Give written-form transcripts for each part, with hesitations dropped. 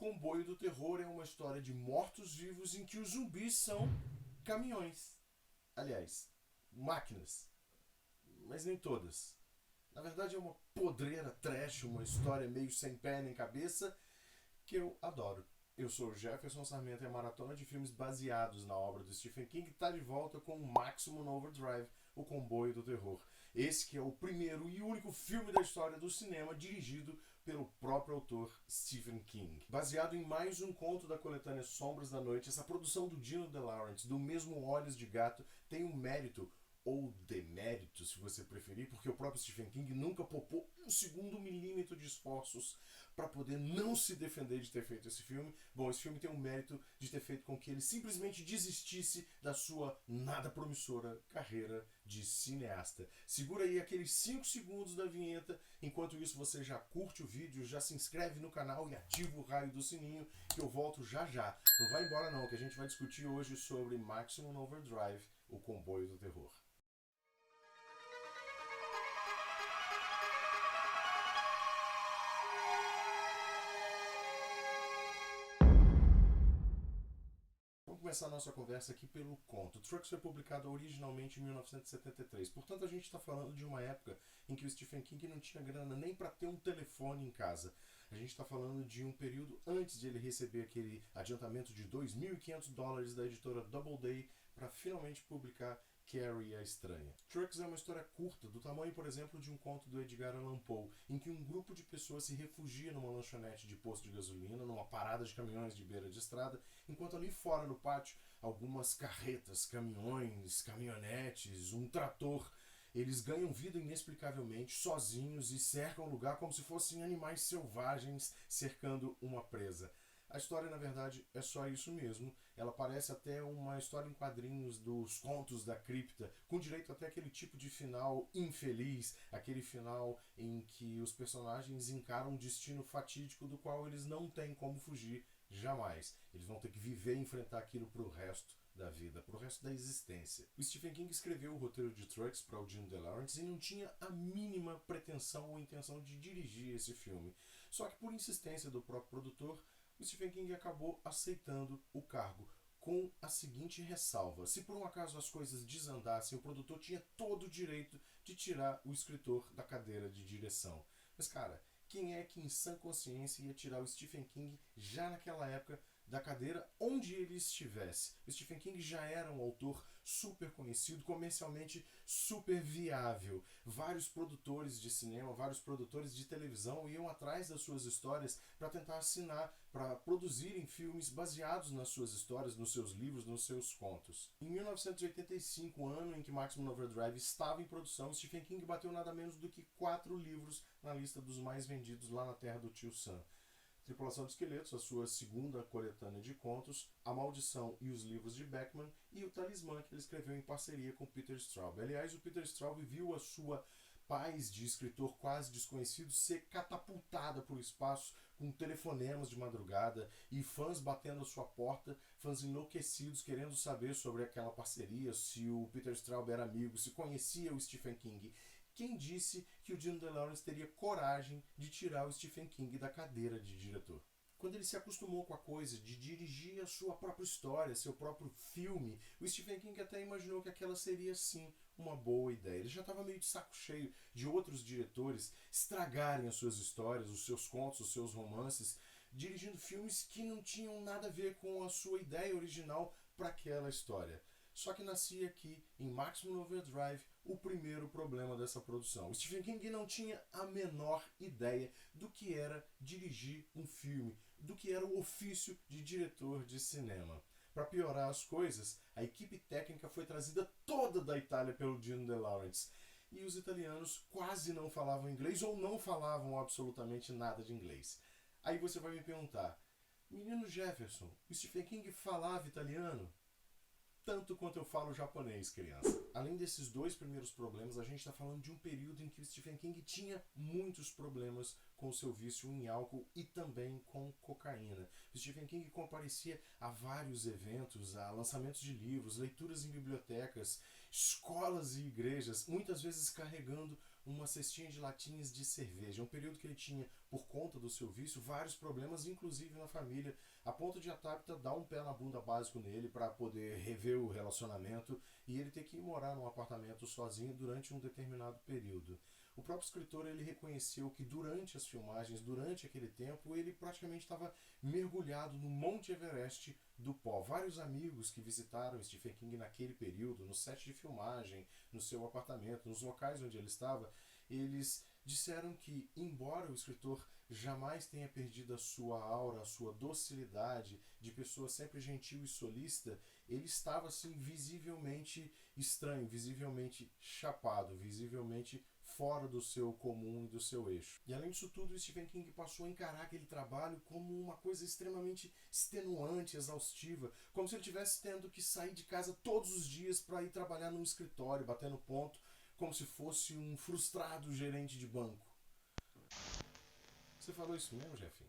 Comboio do Terror é uma história de mortos-vivos em que os zumbis são caminhões. Aliás, máquinas. Mas nem todas. Na verdade é uma podreira trash, uma história meio sem pé nem cabeça, que eu adoro. Eu sou o Jefferson Sarmento e a maratona de filmes baseados na obra do Stephen King está de volta com o Maximum Overdrive, o Comboio do Terror. Esse que é o primeiro e único filme da história do cinema dirigido pelo próprio autor Stephen King. Baseado em mais um conto da coletânea Sombras da Noite, essa produção do Dino De Laurentiis, do mesmo Olhos de Gato, tem um mérito ou demérito, se você preferir, porque o próprio Stephen King nunca poupou um segundo milímetro de esforços para poder não se defender de ter feito esse filme. Bom, esse filme tem o mérito de ter feito com que ele simplesmente desistisse da sua nada promissora carreira de cineasta. Segura aí aqueles 5 segundos da vinheta, enquanto isso você já curte o vídeo, já se inscreve no canal e ativa o raio do sininho, que eu volto já já. Não vai embora não, que a gente vai discutir hoje sobre Maximum Overdrive, o Comboio do Terror. Vamos começar a nossa conversa aqui pelo conto. Trucks foi publicado originalmente em 1973, portanto a gente está falando de uma época em que o Stephen King não tinha grana nem para ter um telefone em casa. A gente está falando de um período antes de ele receber aquele adiantamento de $2.500 da editora Doubleday para finalmente publicar Carrie a Estranha. Trucks é uma história curta, do tamanho, por exemplo, de um conto do Edgar Allan Poe, em que um grupo de pessoas se refugia numa lanchonete de posto de gasolina, numa parada de caminhões de beira de estrada, enquanto ali fora no pátio, algumas carretas, caminhões, caminhonetes, um trator, eles ganham vida inexplicavelmente, sozinhos, e cercam o lugar como se fossem animais selvagens cercando uma presa. A história, na verdade, é só isso mesmo. Ela parece até uma história em quadrinhos dos contos da cripta, com direito até aquele tipo de final infeliz, aquele final em que os personagens encaram um destino fatídico do qual eles não têm como fugir jamais. Eles vão ter que viver e enfrentar aquilo pro resto da vida, pro resto da existência. O Stephen King escreveu o roteiro de Trucks para o Dino De Laurentiis e não tinha a mínima pretensão ou intenção de dirigir esse filme. Só que por insistência do próprio produtor, o Stephen King acabou aceitando o cargo, com a seguinte ressalva: se por um acaso as coisas desandassem, o produtor tinha todo o direito de tirar o escritor da cadeira de direção. Mas cara, quem é que em sã consciência ia tirar o Stephen King já naquela época da cadeira onde ele estivesse? O Stephen King já era um autor super conhecido, comercialmente super viável. Vários produtores de cinema, vários produtores de televisão iam atrás das suas histórias para tentar assinar, para produzirem filmes baseados nas suas histórias, nos seus livros, nos seus contos. Em 1985, ano em que Maximum Overdrive estava em produção, Stephen King bateu nada menos do que 4 livros na lista dos mais vendidos lá na terra do Tio Sam. Tripulação de Esqueletos, a sua segunda coletânea de contos, A Maldição e os Livros de Beckman, e o Talismã, que ele escreveu em parceria com Peter Straub. Aliás, o Peter Straub viu a sua paz de escritor quase desconhecido ser catapultada para o espaço com telefonemas de madrugada e fãs batendo a sua porta, fãs enlouquecidos querendo saber sobre aquela parceria, se o Peter Straub era amigo, se conhecia o Stephen King. Quem disse que o Dino De Laurentiis teria coragem de tirar o Stephen King da cadeira de diretor? Quando ele se acostumou com a coisa de dirigir a sua própria história, seu próprio filme, o Stephen King até imaginou que aquela seria sim uma boa ideia. Ele já estava meio de saco cheio de outros diretores estragarem as suas histórias, os seus contos, os seus romances, dirigindo filmes que não tinham nada a ver com a sua ideia original para aquela história. Só que nascia aqui, em Maximum Overdrive, o primeiro problema dessa produção. O Stephen King não tinha a menor ideia do que era dirigir um filme, do que era o ofício de diretor de cinema. Para piorar as coisas, a equipe técnica foi trazida toda da Itália pelo Dino De Laurentiis. E os italianos quase não falavam inglês ou não falavam absolutamente nada de inglês. Aí você vai me perguntar: menino Jefferson, o Stephen King falava italiano? Tanto quanto eu falo japonês, criança. Além desses dois primeiros problemas, a gente está falando de um período em que o Stephen King tinha muitos problemas com o seu vício em álcool e também com cocaína. O Stephen King comparecia a vários eventos, a lançamentos de livros, leituras em bibliotecas, escolas e igrejas, muitas vezes carregando uma cestinha de latinhas de cerveja. Um período que ele tinha, por conta do seu vício, vários problemas, inclusive na família, a ponto de a Tabitha dar um pé na bunda básico nele para poder rever o relacionamento e ele ter que ir morar num apartamento sozinho durante um determinado período. O próprio escritor ele reconheceu que durante as filmagens, durante aquele tempo, ele praticamente estava mergulhado no Monte Everest do pó. Vários amigos que visitaram Stephen King naquele período, no set de filmagem, no seu apartamento, nos locais onde ele estava, eles disseram que, embora o escritor jamais tenha perdido a sua aura, a sua docilidade de pessoa sempre gentil e solícita, ele estava assim visivelmente estranho, visivelmente chapado, visivelmente fora do seu comum e do seu eixo. E além disso tudo, Stephen King passou a encarar aquele trabalho como uma coisa extremamente extenuante, exaustiva, como se ele tivesse tendo que sair de casa todos os dias para ir trabalhar num escritório, batendo ponto, como se fosse um frustrado gerente de banco. Você falou isso mesmo, Jefinho?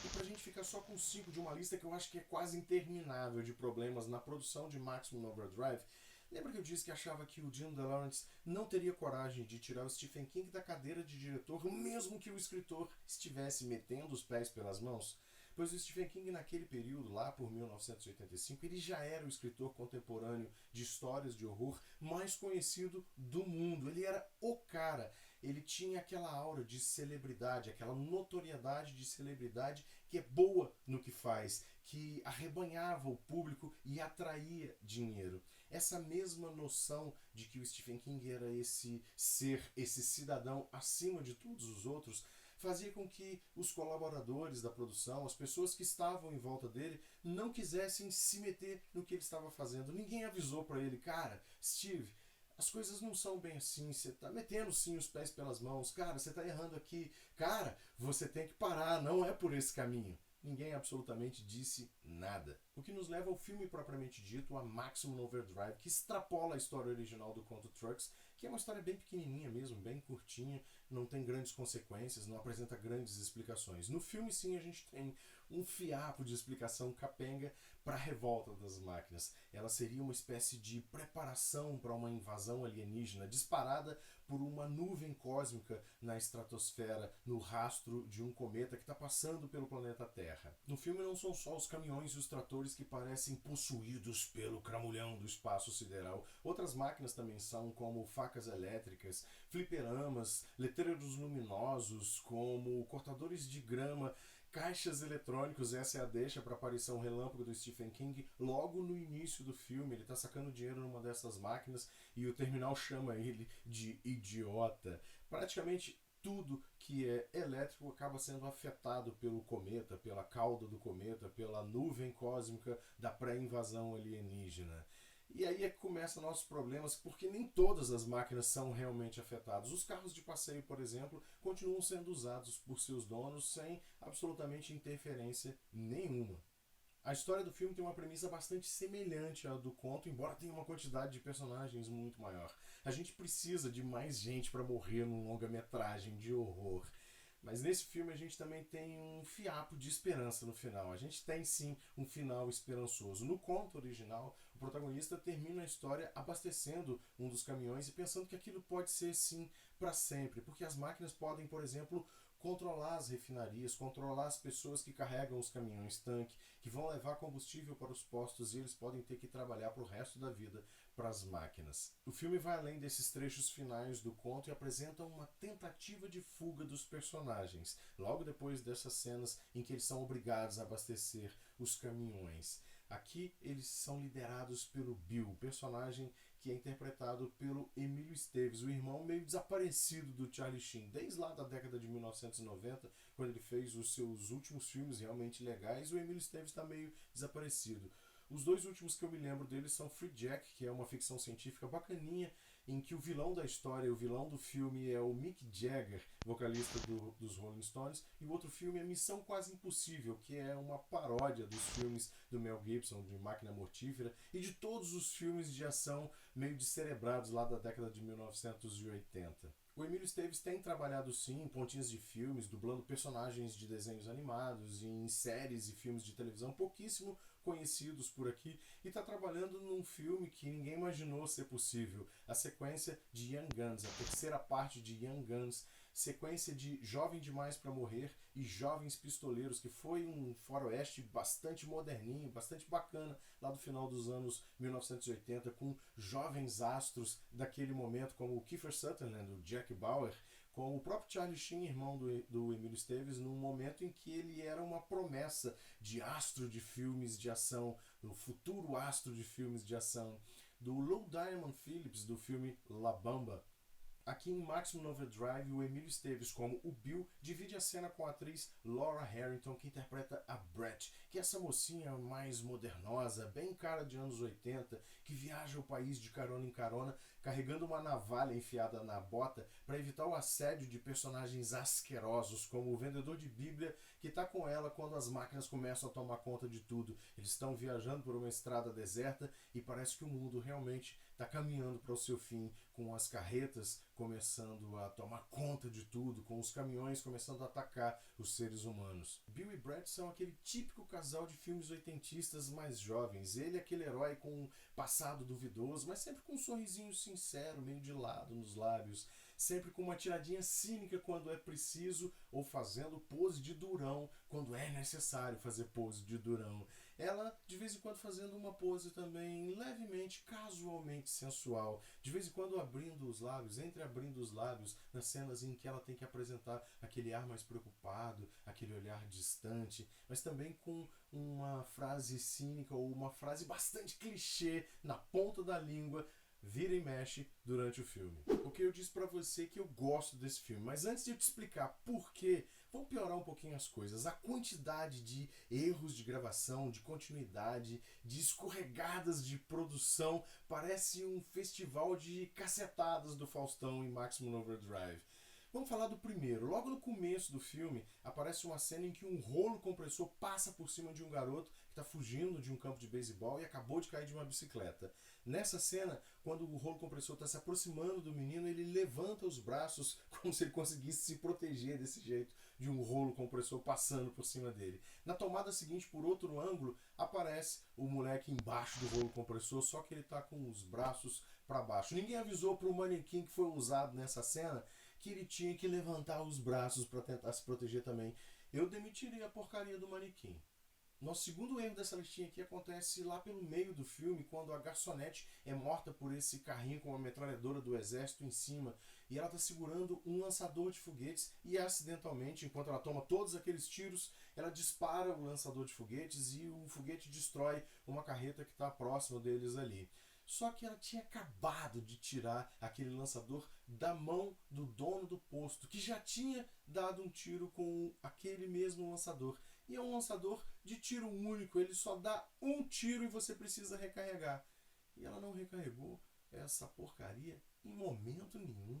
E pra gente ficar só com 5 de uma lista que eu acho que é quase interminável de problemas na produção de Maximum Overdrive, lembra que eu disse que achava que o Jim DeLaurentis não teria coragem de tirar o Stephen King da cadeira de diretor, mesmo que o escritor estivesse metendo os pés pelas mãos? Pois o Stephen King, naquele período, lá por 1985, ele já era o escritor contemporâneo de histórias de horror mais conhecido do mundo. Ele era o cara. Ele tinha aquela aura de celebridade, aquela notoriedade de celebridade que é boa no que faz, que arrebanhava o público e atraía dinheiro. Essa mesma noção de que o Stephen King era esse ser, esse cidadão acima de todos os outros, fazia com que os colaboradores da produção, as pessoas que estavam em volta dele, não quisessem se meter no que ele estava fazendo. Ninguém avisou para ele, cara, Steve, as coisas não são bem assim, você tá metendo sim os pés pelas mãos, cara, você tá errando aqui, cara, você tem que parar, não é por esse caminho. Ninguém absolutamente disse nada. O que nos leva ao filme propriamente dito, a Maximum Overdrive, que extrapola a história original do conto Trucks, que é uma história bem pequenininha mesmo, bem curtinha, não tem grandes consequências, não apresenta grandes explicações. No filme, sim, a gente tem um fiapo de explicação capenga para a revolta das máquinas. Ela seria uma espécie de preparação para uma invasão alienígena disparada por uma nuvem cósmica na estratosfera, no rastro de um cometa que está passando pelo planeta Terra. No filme não são só os caminhões e os tratores que parecem possuídos pelo cramulhão do espaço sideral. Outras máquinas também são, como facas elétricas, fliperamas, letreiros luminosos, como cortadores de grama, caixas eletrônicos. Essa é a deixa para a aparição relâmpago do Stephen King logo no início do filme. Ele está sacando dinheiro numa dessas máquinas e o terminal chama ele de idiota. Praticamente tudo que é elétrico acaba sendo afetado pelo cometa, pela cauda do cometa, pela nuvem cósmica da pré-invasão alienígena. E aí é que começam nossos problemas, porque nem todas as máquinas são realmente afetadas. Os carros de passeio, por exemplo, continuam sendo usados por seus donos sem absolutamente interferência nenhuma. A história do filme tem uma premissa bastante semelhante à do conto, embora tenha uma quantidade de personagens muito maior. A gente precisa de mais gente para morrer num longa-metragem de horror. Mas nesse filme a gente também tem um fiapo de esperança no final. A gente tem sim um final esperançoso. No conto original, o protagonista termina a história abastecendo um dos caminhões e pensando que aquilo pode ser sim para sempre, porque as máquinas podem, por exemplo, controlar as refinarias, controlar as pessoas que carregam os caminhões-tanque, que vão levar combustível para os postos e eles podem ter que trabalhar para o resto da vida para as máquinas. O filme vai além desses trechos finais do conto e apresenta uma tentativa de fuga dos personagens, logo depois dessas cenas em que eles são obrigados a abastecer os caminhões. Aqui eles são liderados pelo Bill, personagem que é interpretado pelo Emílio Esteves, o irmão meio desaparecido do Charlie Sheen, desde lá da década de 1990, quando ele fez os seus últimos filmes realmente legais. O Emílio Esteves está meio desaparecido. Os dois últimos que eu me lembro deles são Free Jack, que é uma ficção científica bacaninha, em que o vilão da história, o vilão do filme é o Mick Jagger, vocalista dos Rolling Stones, e o outro filme é Missão Quase Impossível, que é uma paródia dos filmes do Mel Gibson, de Máquina Mortífera, e de todos os filmes de ação meio descerebrados lá da década de 1980. O Emílio Esteves tem trabalhado sim em pontinhas de filmes, dublando personagens de desenhos animados, em séries e filmes de televisão pouquíssimo conhecidos por aqui, e está trabalhando num filme que ninguém imaginou ser possível, a sequência de Young Guns, a terceira parte de Young Guns, sequência de Jovem Demais para Morrer e Jovens Pistoleiros, que foi um faroeste bastante moderninho, bastante bacana, lá do final dos anos 1980, com jovens astros daquele momento, como o Kiefer Sutherland, o Jack Bauer, com o próprio Charlie Sheen, irmão do Emílio Esteves, num momento em que ele era uma promessa de astro de filmes de ação, do futuro astro de filmes de ação, do Lou Diamond Phillips, do filme La Bamba. Aqui em Maximum Overdrive, o Emílio Esteves, como o Bill, divide a cena com a atriz Laura Harrington, que interpreta a Brett, que é essa mocinha mais modernosa, bem cara de anos 80, que viaja o país de carona em carona, carregando uma navalha enfiada na bota para evitar o assédio de personagens asquerosos, como o vendedor de Bíblia, que está com ela quando as máquinas começam a tomar conta de tudo. Eles estão viajando por uma estrada deserta e parece que o mundo realmente está caminhando para o seu fim, com as carretas começando a tomar conta de tudo, com os caminhões começando a atacar os seres humanos. Bill e Brett são aquele típico casal de filmes oitentistas mais jovens. Ele é aquele herói com um passado duvidoso, mas sempre com um sorrisinho sincero, meio de lado nos lábios, sempre com uma tiradinha cínica quando é preciso, ou fazendo pose de durão quando é necessário fazer pose de durão. Ela, de vez em quando, fazendo uma pose também levemente, casualmente sensual, de vez em quando abrindo os lábios, entreabrindo os lábios, nas cenas em que ela tem que apresentar aquele ar mais preocupado, aquele olhar distante, mas também com uma frase cínica ou uma frase bastante clichê na ponta da língua, vira e mexe durante o filme. O que eu disse pra você é que eu gosto desse filme, mas antes de eu te explicar por quê, vamos piorar um pouquinho as coisas. A quantidade de erros de gravação, de continuidade, de escorregadas de produção, parece um festival de cacetadas do Faustão em Maximum Overdrive. Vamos falar do primeiro. Logo no começo do filme, aparece uma cena em que um rolo compressor passa por cima de um garoto que está fugindo de um campo de beisebol e acabou de cair de uma bicicleta. Nessa cena, quando o rolo compressor está se aproximando do menino, ele levanta os braços como se ele conseguisse se proteger desse jeito de um rolo compressor passando por cima dele. Na tomada seguinte, por outro ângulo, aparece o moleque embaixo do rolo compressor, só que ele está com os braços para baixo. Ninguém avisou para o manequim que foi usado nessa cena que ele tinha que levantar os braços para tentar se proteger também. Eu demitiria a porcaria do manequim. Nosso segundo erro dessa listinha aqui acontece lá pelo meio do filme, quando a garçonete é morta por esse carrinho com uma metralhadora do exército em cima, e ela está segurando um lançador de foguetes e acidentalmente, enquanto ela toma todos aqueles tiros, ela dispara o lançador de foguetes e o foguete destrói uma carreta que está próxima deles ali. Só que ela tinha acabado de tirar aquele lançador da mão do dono do posto, que já tinha dado um tiro com aquele mesmo lançador. E é um lançador de tiro único, ele só dá um tiro e você precisa recarregar. E ela não recarregou essa porcaria em momento nenhum.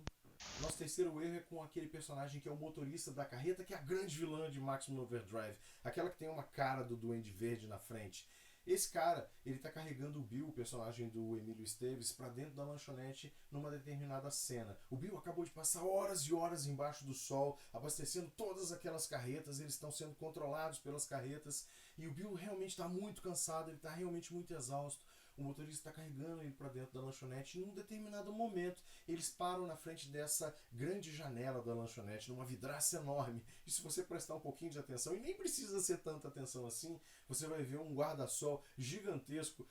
Nosso terceiro erro é com aquele personagem que é o motorista da carreta, que é a grande vilã de Maximum Overdrive, aquela que tem uma cara do Duende Verde na frente. Esse cara, ele tá carregando o Bill, o personagem do Emílio Esteves, para dentro da lanchonete numa determinada cena. O Bill acabou de passar horas e horas embaixo do sol, abastecendo todas aquelas carretas, eles estão sendo controlados pelas carretas, e o Bill realmente está muito cansado, ele está realmente muito exausto. O motorista está carregando ele para dentro da lanchonete e, num determinado momento, eles param na frente dessa grande janela da lanchonete, numa vidraça enorme. E se você prestar um pouquinho de atenção, e nem precisa ser tanta atenção assim, você vai ver um guarda-sol gigantesco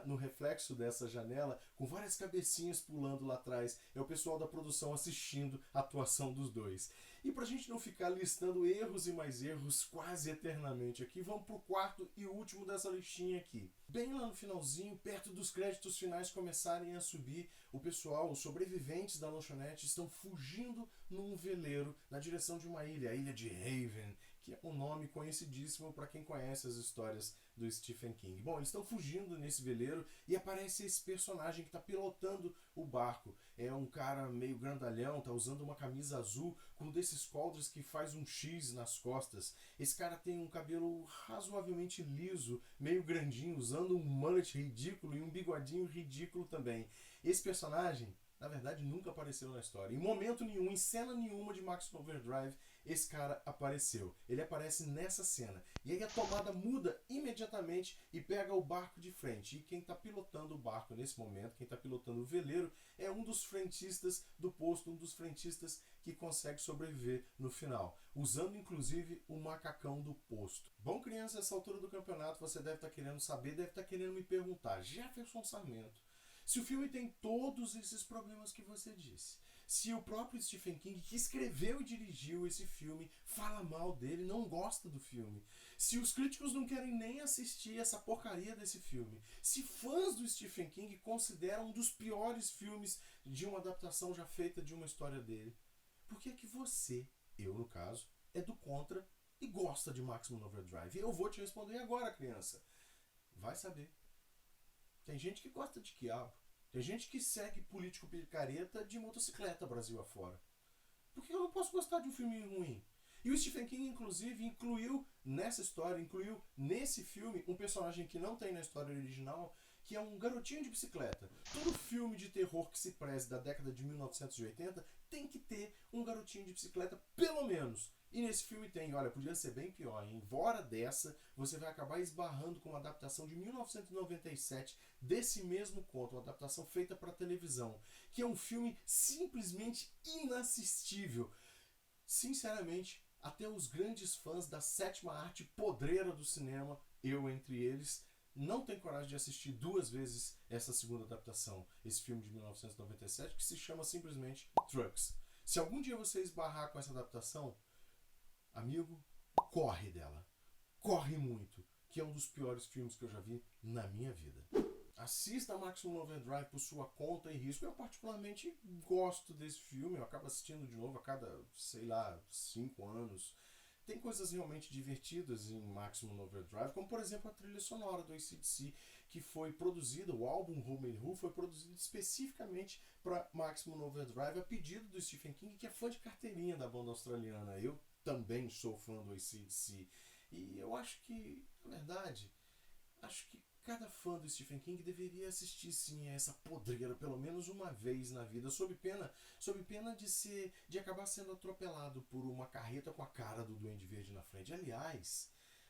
no reflexo dessa janela, com várias cabecinhas pulando lá atrás. É o pessoal da produção assistindo a atuação dos dois. E pra gente não ficar listando erros e mais erros quase eternamente aqui, vamos pro quarto e último dessa listinha aqui. Bem lá no finalzinho, perto dos créditos finais começarem a subir, o pessoal, os sobreviventes da lanchonete, estão fugindo num veleiro na direção de uma ilha, a ilha de Haven, que é um nome conhecidíssimo para quem conhece as histórias do Stephen King. Bom, eles estão fugindo nesse veleiro e aparece esse personagem que está pilotando o barco. É um cara meio grandalhão, tá usando uma camisa azul com um desses coldres que faz um X nas costas. Esse cara tem um cabelo razoavelmente liso, meio grandinho, usando um mullet ridículo e um bigodinho ridículo também. Esse personagem Na verdade, nunca apareceu na história. Em momento nenhum, em cena nenhuma de Maximum Overdrive, esse cara apareceu. Ele aparece nessa cena. E aí a tomada muda imediatamente e pega o barco de frente. E quem está pilotando o barco nesse momento, quem está pilotando o veleiro, é um dos frentistas do posto, um dos frentistas que consegue sobreviver no final, usando inclusive o macacão do posto. Bom, criança, nessa altura do campeonato você deve estar querendo saber, deve estar querendo me perguntar: Jefferson Sarmento, se o filme tem todos esses problemas que você disse, se o próprio Stephen King, que escreveu e dirigiu esse filme, fala mal dele, não gosta do filme, se os críticos não querem nem assistir essa porcaria desse filme, se fãs do Stephen King consideram um dos piores filmes de uma adaptação já feita de uma história dele, por que é que você, eu no caso, é do contra e gosta de Maximum Overdrive? Eu vou te responder agora, criança. Vai saber. Tem gente que gosta de quiabo. Tem gente que segue político picareta de motocicleta Brasil afora. Por que eu não posso gostar de um filme ruim? E o Stephen King, inclusive, incluiu nessa história, incluiu nesse filme, um personagem que não tem na história original, que é um garotinho de bicicleta. Todo filme de terror que se preze da década de 1980 tem que ter um garotinho de bicicleta, pelo menos. E nesse filme tem, olha, podia ser bem pior, hein? Embora dessa, você vai acabar esbarrando com uma adaptação de 1997 desse mesmo conto, uma adaptação feita para televisão, que é um filme simplesmente inassistível. Sinceramente, até os grandes fãs da sétima arte podreira do cinema, eu entre eles, não tem coragem de assistir duas vezes essa segunda adaptação, esse filme de 1997, que se chama simplesmente Trucks. Se algum dia você esbarrar com essa adaptação, amigo, corre dela. Corre muito, que é um dos piores filmes que eu já vi na minha vida. Assista Maximum Overdrive por sua conta e risco. Eu particularmente gosto desse filme, eu acabo assistindo de novo a cada, sei lá, 5 anos. Tem coisas realmente divertidas em Maximum Overdrive, como por exemplo a trilha sonora do AC/DC, que foi produzida, o álbum Home and Who foi produzido especificamente para Maximum Overdrive a pedido do Stephen King, que é fã de carteirinha da banda australiana. Eu também sou fã do AC/DC. E eu acho que, na verdade, acho que cada fã do Stephen King deveria assistir sim a essa podreira pelo menos uma vez na vida, sob pena de acabar sendo atropelado por uma carreta com a cara do Duende Verde na frente.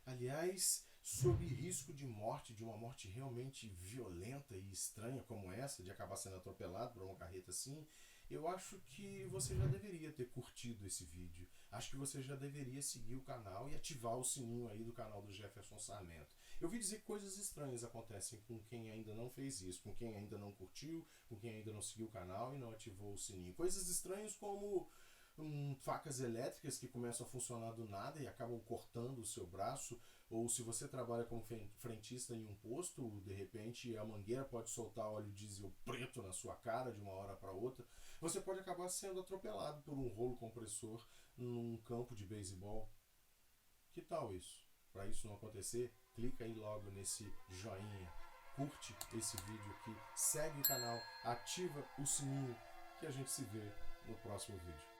Aliás, sob risco de morte, de uma morte realmente violenta e estranha como essa, de acabar sendo atropelado por uma carreta assim, eu acho que você já deveria ter curtido esse vídeo. Acho que você já deveria seguir o canal e ativar o sininho aí do canal do Jefferson Sarmento. Eu ouvi dizer que coisas estranhas acontecem com quem ainda não fez isso, com quem ainda não curtiu, com quem ainda não seguiu o canal e não ativou o sininho. Coisas estranhas como facas elétricas que começam a funcionar do nada e acabam cortando o seu braço, ou se você trabalha como frentista em um posto, de repente a mangueira pode soltar óleo diesel preto na sua cara de uma hora para outra. Você pode acabar sendo atropelado por um rolo compressor num campo de beisebol. Que tal isso? Para isso não acontecer, clica aí logo nesse joinha, curte esse vídeo aqui, segue o canal, ativa o sininho que a gente se vê no próximo vídeo.